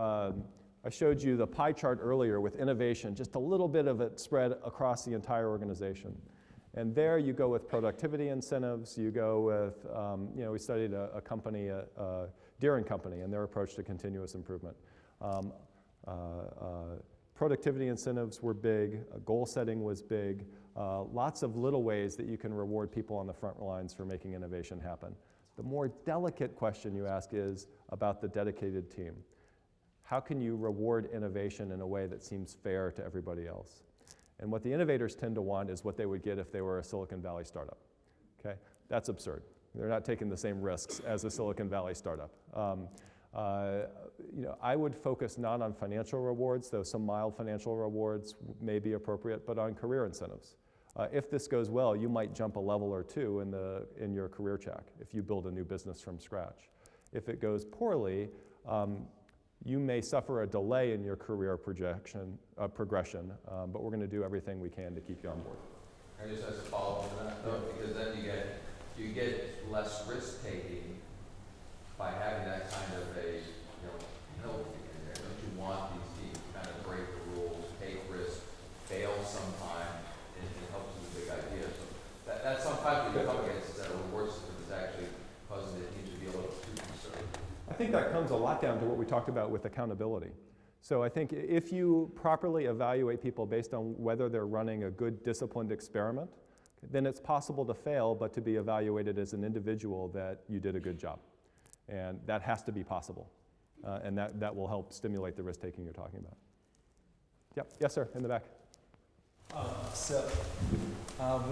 I showed you the pie chart earlier with innovation, just a little bit of it spread across the entire organization. And there you go with productivity incentives, you go with, we studied a company, Deere & Company, and their approach to continuous improvement. Productivity incentives were big, goal setting was big, lots of little ways that you can reward people on the front lines for making innovation happen. The more delicate question you ask is about the dedicated team. How can you reward innovation in a way that seems fair to everybody else? And what the innovators tend to want is what they would get if they were a Silicon Valley startup. Okay? That's absurd. They're not taking the same risks as a Silicon Valley startup. I would focus not on financial rewards, though some mild financial rewards may be appropriate, but on career incentives. If this goes well, you might jump a level or two in your career track if you build a new business from scratch. If it goes poorly, you may suffer a delay in your career progression, but we're going to do everything we can to keep you on board. I just as a follow-up to that, though, because then you get less risk taking by having that kind of a penalty in there. Don't you want these teams to kind of break the rules, take risks, fail sometime, and it helps with the big idea? So that's sometimes what you come against is that a reward system is actually causing the teams to be a little too concerned. I think that comes a lot down to what we talked about with accountability. So I think if you properly evaluate people based on whether they're running a good disciplined experiment, then it's possible to fail, but to be evaluated as an individual that you did a good job. And that has to be possible. And that will help stimulate the risk-taking you're talking about. Yep. Yes, sir, in the back.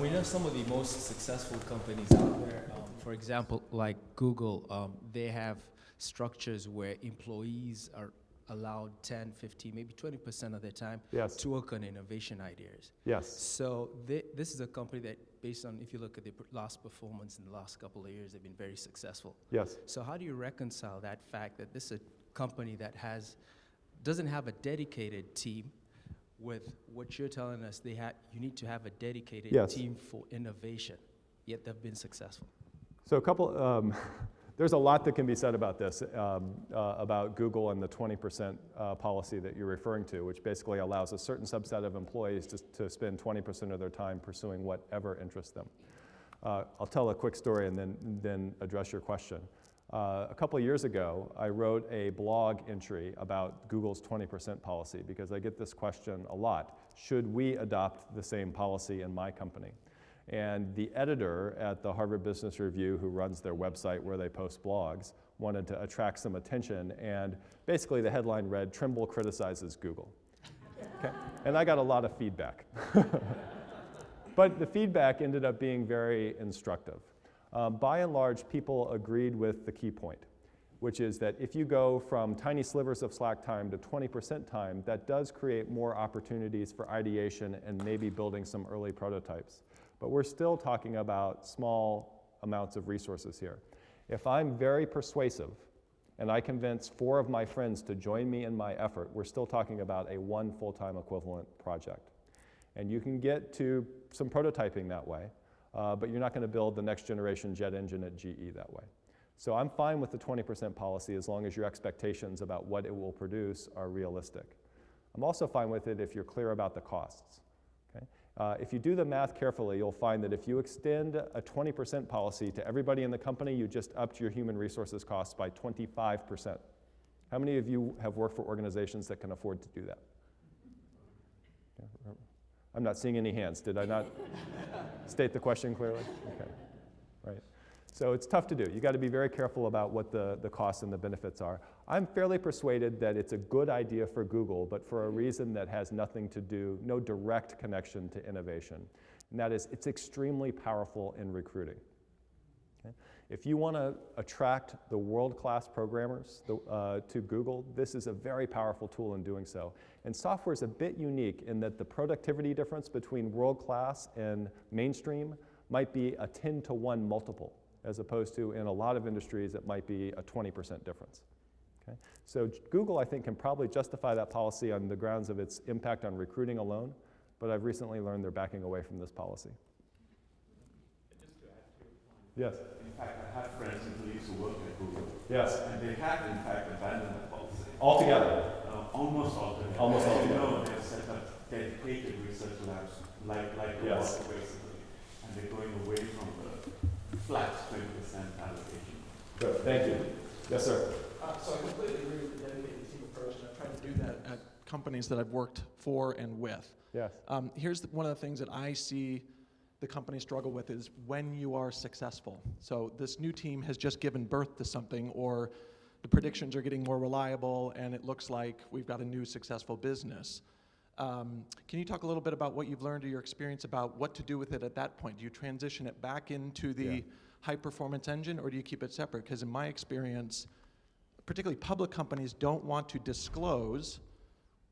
We know some of the most successful companies out there. For example, like Google, they have structures where employees are allowed 10, 15, maybe 20% of their time Yes. to work on innovation ideas. Yes. So this is a company that, based on, if you look at the last performance in the last couple of years, they've been very successful. Yes. So how do you reconcile that fact that this is a company that doesn't have a dedicated team with what you're telling us you need to have a dedicated Yes. team for innovation, yet they've been successful? So a couple, There's a lot that can be said about this, about Google and the 20% policy that you're referring to, which basically allows a certain subset of employees to spend 20% of their time pursuing whatever interests them. I'll tell a quick story and then address your question. A couple of years ago, I wrote a blog entry about Google's 20% policy because I get this question a lot. Should we adopt the same policy in my company? And the editor at the Harvard Business Review, who runs their website where they post blogs, wanted to attract some attention, and basically the headline read, "Trimble criticizes Google." Okay? And I got a lot of feedback. But the feedback ended up being very instructive. By and large, people agreed with the key point, which is that if you go from tiny slivers of slack time to 20% time, that does create more opportunities for ideation and maybe building some early prototypes. But we're still talking about small amounts of resources here. If I'm very persuasive and I convince 4 of my friends to join me in my effort, we're still talking about a 1 full-time equivalent project. And you can get to some prototyping that way, but you're not going to build the next generation jet engine at GE that way. So I'm fine with the 20% policy as long as your expectations about what it will produce are realistic. I'm also fine with it if you're clear about the costs. Okay? If you do the math carefully, you'll find that if you extend a 20% policy to everybody in the company, you just upped your human resources costs by 25%. How many of you have worked for organizations that can afford to do that? I'm not seeing any hands. Did I not state the question clearly? Okay, right. So it's tough to do. You got to be very careful about what the costs and the benefits are. I'm fairly persuaded that it's a good idea for Google, but for a reason that has nothing to do, no direct connection to innovation. And that is, it's extremely powerful in recruiting. Okay? If you want to attract the world-class programmers to Google, this is a very powerful tool in doing so. And software is a bit unique in that the productivity difference between world-class and mainstream might be a 10-to-1 multiple, as opposed to in a lot of industries it might be a 20% difference. Okay? So Google, I think, can probably justify that policy on the grounds of its impact on recruiting alone, but I've recently learned they're backing away from this policy. Just to add to your point. Yes. In fact, I have friends and colleagues who work at Google. Yes. And they have, in fact, abandoned that policy. Altogether. Almost altogether. Almost altogether. You know, they've set up dedicated research labs, like Yes. Robots, basically. And they're going away from the flat 20% allocation. Good, thank you. Yes, sir. So I completely agree with the dedicated team approach, and I've tried to do that at companies that I've worked for and with. Yes. Here's one of the things that I see the company struggle with is when you are successful. So this new team has just given birth to something, or the predictions are getting more reliable, and it looks like we've got a new successful business. Can you talk a little bit about what you've learned or your experience about what to do with it at that point? Do you transition it back into the high-performance engine, or do you keep it separate? Because in my experience, particularly public companies don't want to disclose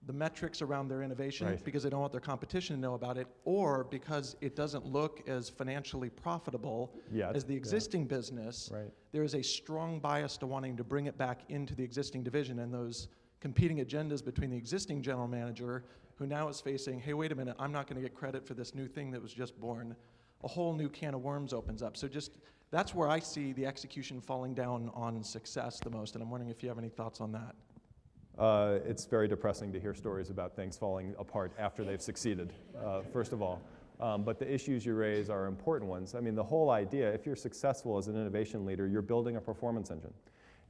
the metrics around their innovation because they don't want their competition to know about it, or because it doesn't look as financially profitable as the existing business. There is a strong bias to wanting to bring it back into the existing division, and those competing agendas between the existing general manager, who now is facing, hey, wait a minute, I'm not going to get credit for this new thing that was just born. A whole new can of worms opens up. So just, that's where I see the execution falling down on success the most, and I'm wondering if you have any thoughts on that. It's very depressing to hear stories about things falling apart after they've succeeded, first of all. But the issues you raise are important ones. I mean, the whole idea, if you're successful as an innovation leader, you're building a performance engine.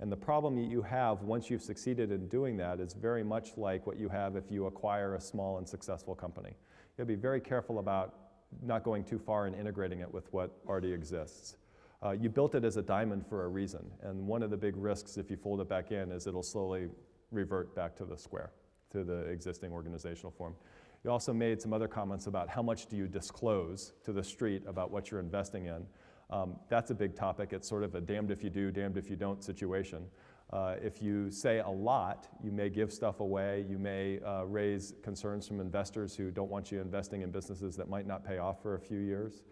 And the problem that you have once you've succeeded in doing that is very much like what you have if you acquire a small and successful company. You have to be very careful about not going too far and integrating it with what already exists. You built it as a diamond for a reason, and one of the big risks if you fold it back in is it'll slowly revert back to the square, to the existing organizational form. You also made some other comments about how much do you disclose to the street about what you're investing in. That's a big topic. It's sort of a damned if you do, damned if you don't situation. If you say a lot, you may give stuff away. You may raise concerns from investors who don't want you investing in businesses that might not pay off for a few years.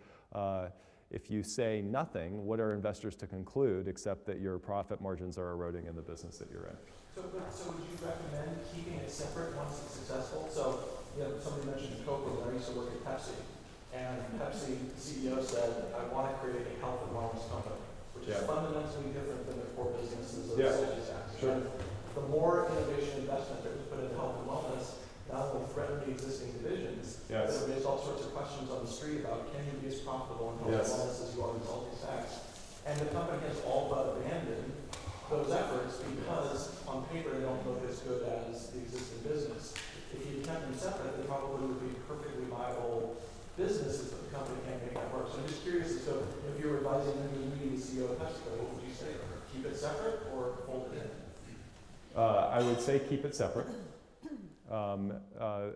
If you say nothing, what are investors to conclude except that your profit margins are eroding in the business that you're in? So would you recommend keeping it separate once it's successful? So, you know, somebody mentioned Coke, when I used to work at Pepsi, and Pepsi CEO said, I want to create a health and wellness company, which is fundamentally different than the core businesses of Yeah. social sector. Sure. And the more innovation investment that we put into health and wellness, not only threaten the existing divisions, but Yes. it raised all sorts of questions on the street about can you be as profitable in health Yes. and wellness as you are in multi-sex? And the company has all but abandoned those efforts because on paper they don't look as good as the existing business. If you kept them separate, they probably would be perfectly viable businesses, but the company can't make that work. So I'm just curious, so if you were advising a new CEO of PepsiCo, what would you say? Keep it separate or fold it in? I would say keep it separate. An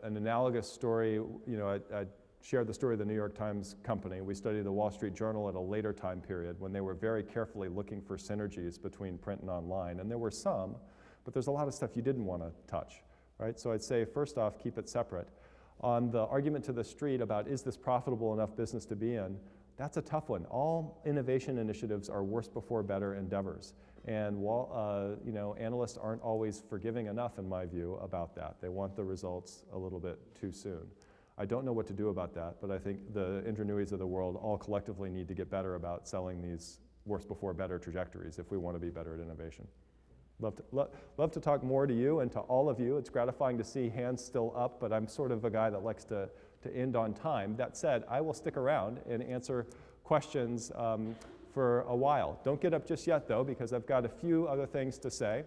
analogous story, I shared the story of the New York Times company. We studied the Wall Street Journal at a later time period when they were very carefully looking for synergies between print and online. And there were some, but there's a lot of stuff you didn't want to touch, right? So I'd say, first off, keep it separate. On the argument to the street about is this profitable enough business to be in, that's a tough one. All innovation initiatives are worse before better endeavors. And while analysts aren't always forgiving enough, in my view, about that. They want the results a little bit too soon. I don't know what to do about that, but I think the Ingenuities of the world all collectively need to get better about selling these worse before better trajectories if we want to be better at innovation. Love to talk more to you and to all of you. It's gratifying to see hands still up, but I'm sort of a guy that likes to end on time. That said, I will stick around and answer questions for a while. Don't get up just yet, though, because I've got a few other things to say.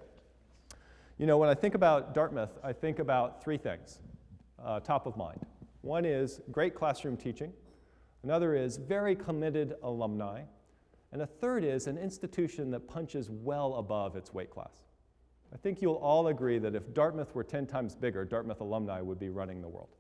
When I think about Dartmouth, I think about three things, top of mind. One is great classroom teaching. Another is very committed alumni. And a third is an institution that punches well above its weight class. I think you'll all agree that if Dartmouth were 10 times bigger, Dartmouth alumni would be running the world.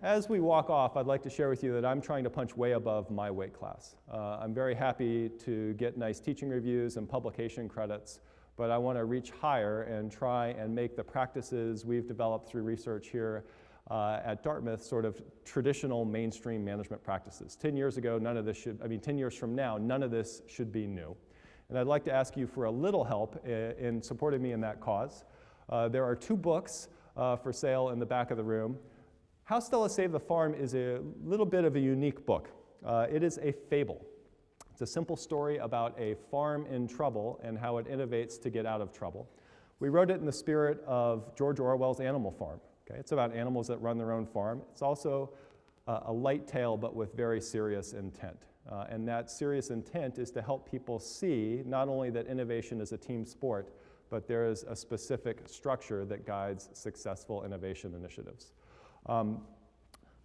As we walk off, I'd like to share with you that I'm trying to punch way above my weight class. I'm very happy to get nice teaching reviews and publication credits, but I want to reach higher and try and make the practices we've developed through research here at Dartmouth sort of traditional mainstream management practices. 10 years ago, 10 years from now, none of this should be new. And I'd like to ask you for a little help in supporting me in that cause. There are 2 books for sale in the back of the room. How Stella Saved the Farm is a little bit of a unique book. It is a fable. It's a simple story about a farm in trouble and how it innovates to get out of trouble. We wrote it in the spirit of George Orwell's Animal Farm. Okay? It's about animals that run their own farm. It's also a light tale, but with very serious intent. And that serious intent is to help people see not only that innovation is a team sport, but there is a specific structure that guides successful innovation initiatives.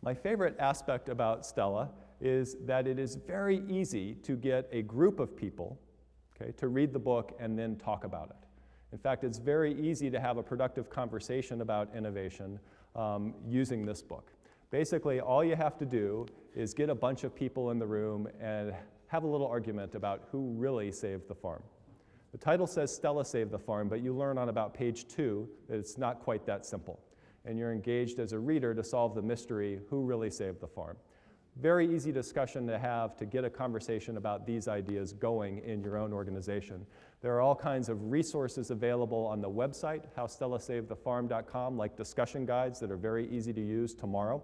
My favorite aspect about Stella is that it is very easy to get a group of people, okay, to read the book and then talk about it. In fact, it's very easy to have a productive conversation about innovation using this book. Basically, all you have to do is get a bunch of people in the room and have a little argument about who really saved the farm. The title says Stella Saved the Farm, but you learn on about page 2 that it's not quite that simple. And you're engaged as a reader to solve the mystery, who really saved the farm. Very easy discussion to have to get a conversation about these ideas going in your own organization. There are all kinds of resources available on the website, howstellasavedthefarm.com, like discussion guides that are very easy to use tomorrow.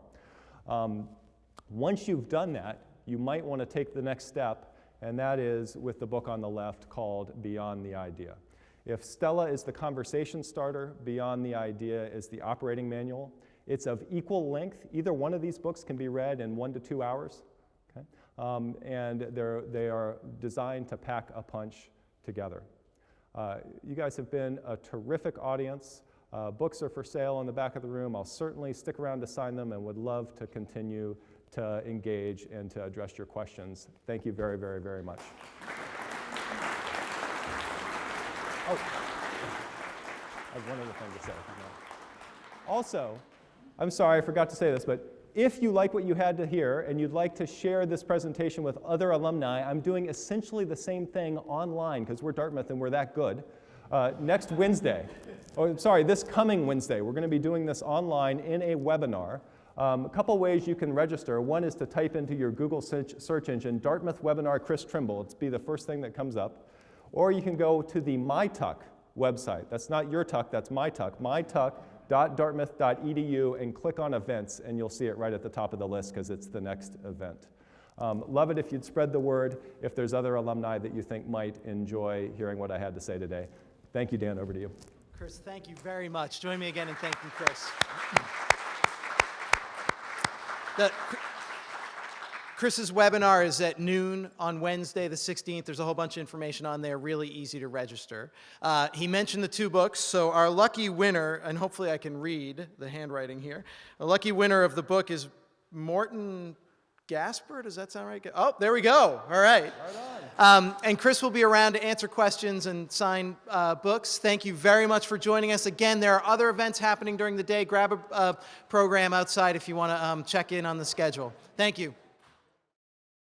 Once you've done that, you might want to take the next step, and that is with the book on the left called Beyond the Idea. If Stella is the conversation starter, Beyond the Idea is the operating manual. It's of equal length. Either one of these books can be read in 1 to 2 hours. Okay? And they are designed to pack a punch together. You guys have been a terrific audience. Books are for sale in the back of the room. I'll certainly stick around to sign them and would love to continue to engage and to address your questions. Thank you very, very, very much. Oh, I have one other thing to say. Also, I'm sorry, I forgot to say this, but if you like what you had to hear and you'd like to share this presentation with other alumni, I'm doing essentially the same thing online because we're Dartmouth and we're that good. Next Wednesday, this coming Wednesday, we're going to be doing this online in a webinar. A couple ways you can register. One is to type into your Google search engine, Dartmouth Webinar Chris Trimble. It's be the first thing that comes up. Or you can go to the MyTuck website. That's not your Tuck, that's MyTuck. mytuck.dartmouth.edu and click on events, and you'll see it right at the top of the list because it's the next event. Love it if you'd spread the word if there's other alumni that you think might enjoy hearing what I had to say today. Thank you, Dan. Over to you. Chris, thank you very much. Join me again in thanking Chris. Chris's webinar is at noon on Wednesday, the 16th. There's a whole bunch of information on there, really easy to register. He mentioned the 2 books, so our lucky winner, and hopefully I can read the handwriting here, our lucky winner of the book is Morton Gasper. Does that sound right? Oh, there we go. All right. And Chris will be around to answer questions and sign books. Thank you very much for joining us. Again, there are other events happening during the day. Grab a program outside if you want to check in on the schedule. Thank you.